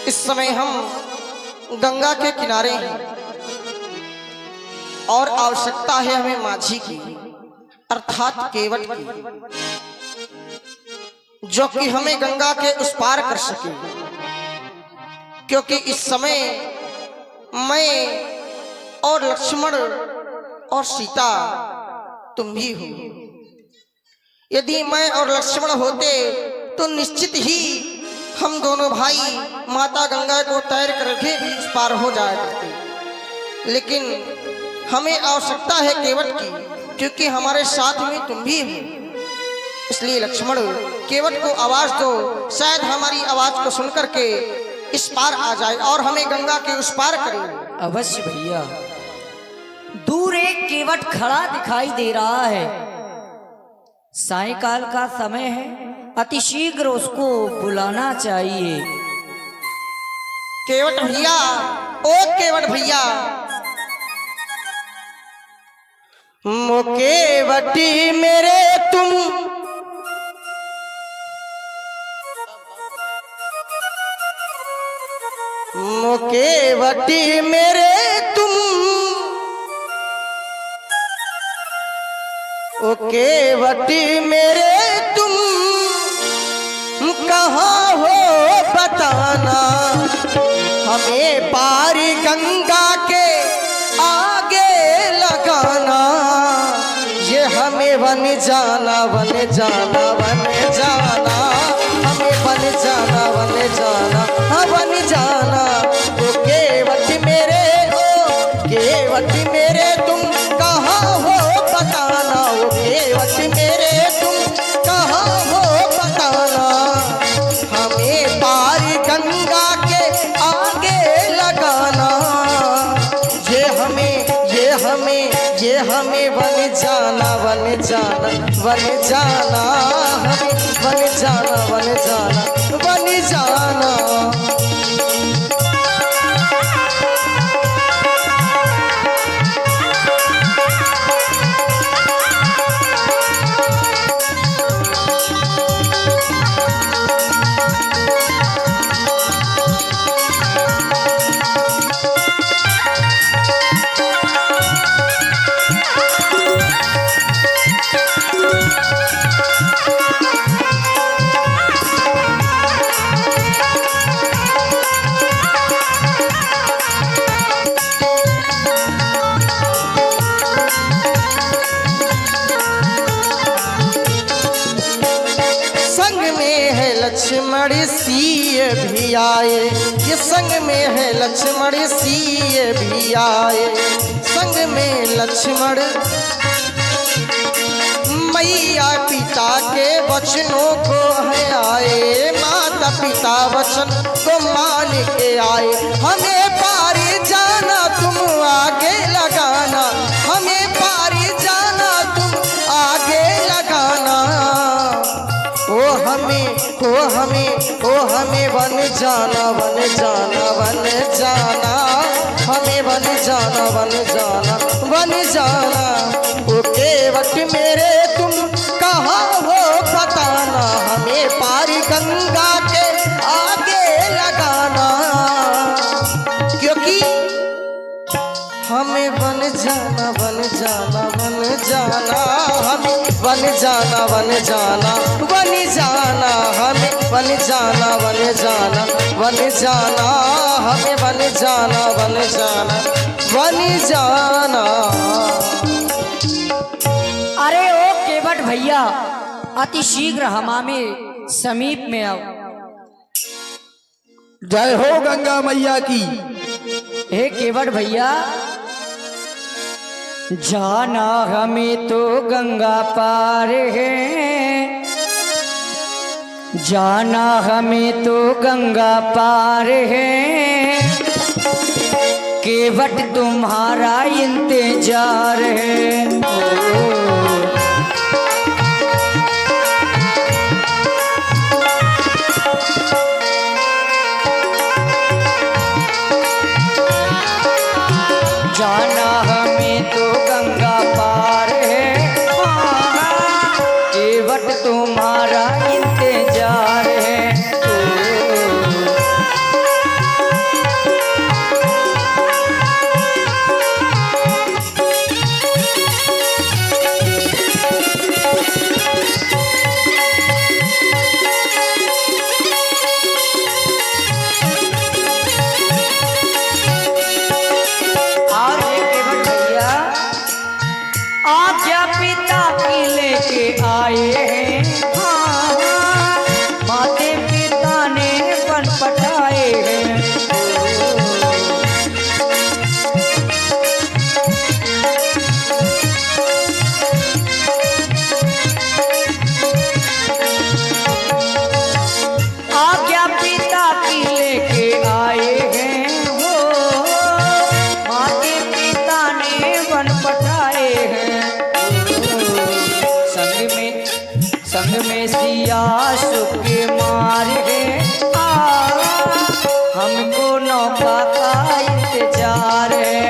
इस समय हम गंगा के किनारे हैं और आवश्यकता है हमें माझी की अर्थात केवट की, जो कि हमें गंगा के उस पार कर सके। क्योंकि इस समय मैं और लक्ष्मण और सीता तुम भी हो। यदि मैं और लक्ष्मण होते तो निश्चित ही हम दोनों भाई माता गंगा को तैर करके भी उस पार हो जाया करते। लेकिन हमें आवश्यकता है केवट की, क्योंकि हमारे साथ में तुम भी हो। इसलिए लक्ष्मण केवट को आवाज दो, शायद हमारी आवाज को सुनकर के इस पार आ जाए और हमें गंगा के उस पार करे। अवश्य भैया। दूर एक केवट खड़ा दिखाई दे रहा है। सायंकाल का समय है, अतिशीघ्र उसको बुलाना चाहिए। केवट भैया, ओ केवट भैया, मोकेवटी मेरे तुम मोकेवटी मेरे तुम, ओ केवटी मेरे तुम कहाँ हो बताना, हमें पारी गंगा के आगे लगाना। ये हमें बन जाना बन जाना बन जाना, हमें बन जाना बन जाना बन जाना। ओ केवट मेरे हो, केवट मेरे तुम कहाँ हो बताना, ओ केवट मेरे तुम कहाँ हो बताना। हमें पारी गंगा के आगे लगाना। ये हमें बन जाना बन जाना बन जाना, हमें बन जाना बन जाना बन जाना। लक्ष्मण सीय भी आए, ये संग में है लक्ष्मण सीय भी आए। संग में लक्ष्मण मैया पिता के वचनों को है आए, माता पिता वचन को मान के आए। हमें पारी जाना तुम आगे लगाना, हमें पारी जाना तुम आगे लगाना। ओ हमें बन जाना बन जाना बन जाना, हमें बन जाना बन जाना बन जाना। ओ केवट मेरे तुम कहाँ हो बताना, हमें पारी गंगा के आगे लगाना। क्योंकि हमें बन जाना बन जाना बन जाना, हमें बन जाना बन जाना बन जाना, हमें बन जाना बन जाना बन जाना, हमें बन जाना बन जाना बन जाना। अरे ओ केवट भैया, अतिशीघ्र हमारे समीप में आओ। जय हो गंगा मैया की। हे केवट भैया, जाना हमें तो गंगा पार है, जाना हमें तो गंगा पार है। केवट तुम्हारा इंतजार है। जाना हमें तो गंगा पार है, केवट तुम्हारा इंतजार है। पटाए हैं। आज्ञा पिता की लेके आए हैं हो, माते पिता ने वन पटाए हैं। संग में सिया सुख के मारे हैं। हमको नौका का इंतजार है।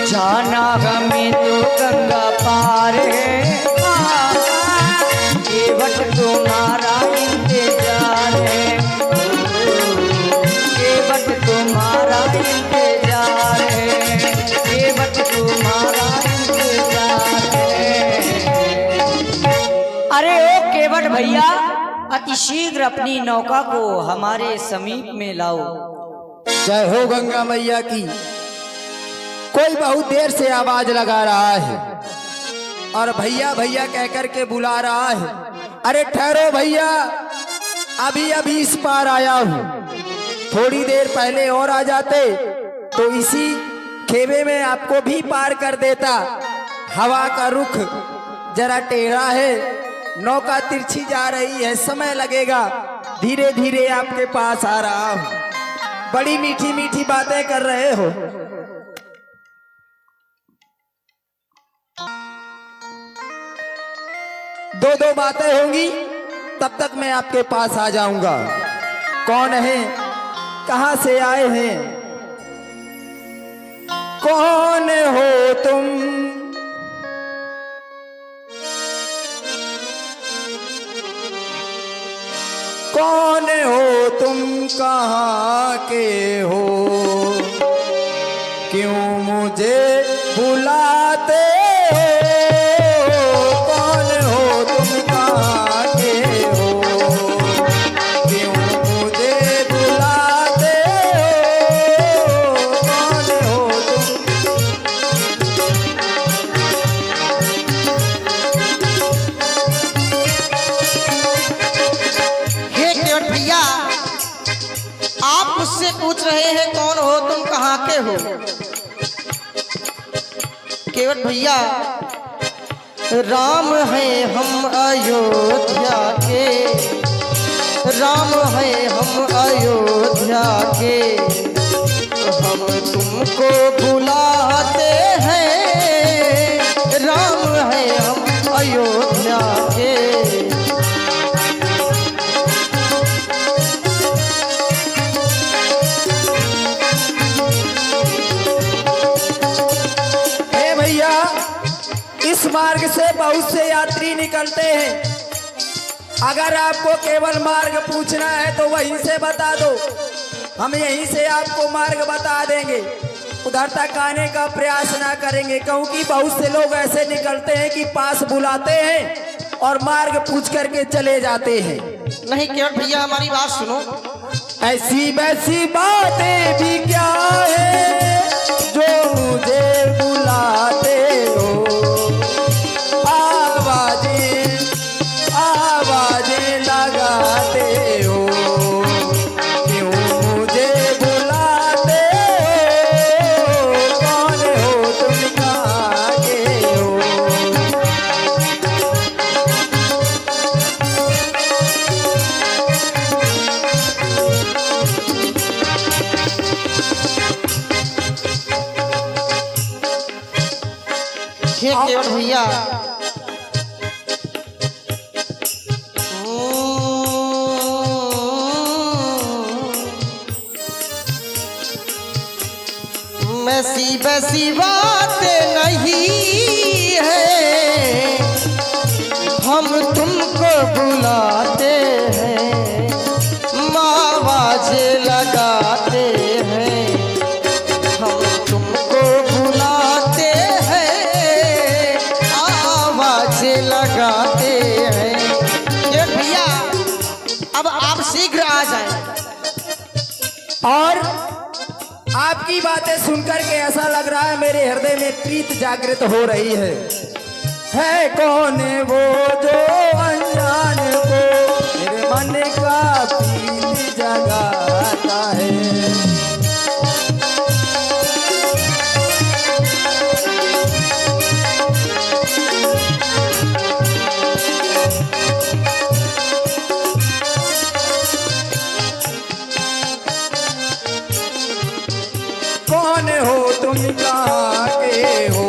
जाना हमें तो गंगा पार है। केवट तुम्हारा इंतजार है। केवट तुम्हारा इंतजार है। केवट तुम्हारा इंतजार है। अरे ओ केवट भैया, अति शीघ्र अपनी नौका को हमारे समीप में लाओ। जय हो गंगा मैया की। कोई बहुत देर से आवाज लगा रहा है और भैया भैया कहकर के बुला रहा है। अरे ठहरो भैया, अभी अभी इस पार आया हूँ। थोड़ी देर पहले और आ जाते तो इसी खेमे में आपको भी पार कर देता। हवा का रुख जरा टेढ़ा है, नौका तिरछी जा रही है, समय लगेगा। धीरे धीरे आपके पास आ रहा हूँ। बड़ी मीठी मीठी बातें कर रहे हो। दो दो बातें होंगी, तब तक मैं आपके पास आ जाऊंगा। कौन है, कहां से आए हैं, कौन हो तुम, कौन हो तुम, कहां के हो, क्यों मुझे बुलाते हो, कौन हो तुम, कहां के हो, क्यों मुझे बुलाते हो, कौन हो तुम। हे केवट भैया, आप मुझसे पूछ रहे हैं कौन हो तुम, कहाँ के हो। केवट भैया, राम है हम अयोध्या के, राम है हम अयोध्या के, हम तुमको बुलाते हैं, राम है हम अयोध्या के। हे भैया, इस मार्ग से बहुत से यात्री निकलते हैं। अगर आपको केवल मार्ग पूछना है तो वहीं से बता दो, हम यहीं से आपको मार्ग बता देंगे। उधर तक आने का प्रयास ना करेंगे, क्योंकि बहुत से लोग ऐसे निकलते हैं कि पास बुलाते हैं और मार्ग पूछ करके चले जाते हैं। नहीं केवट भैया, हमारी बात सुनो। ऐसी वैसी बातें भी क्या है जो मुझे बुलाते हो, आवाजें आवाजें लगाते हो, क्यों मुझे बुलाते हो, कौन हो तुम, कहाँ के हो। हे केवट भैया, वैसी वैसी बात नहीं है, हम तुमको बुलाते हैं, आवाज लगाते हैं, हम तुमको बुलाते हैं, लगाते हैं। ये भैया अब आप शीघ्र आ जाएं। और आपकी बातें सुनकर के ऐसा लग रहा है मेरे हृदय में प्रीत जागृत हो रही है कौन वो जो अनजान को मेरे मन का प्रीत जगाता है। कौन हो तुम कहाँ के हो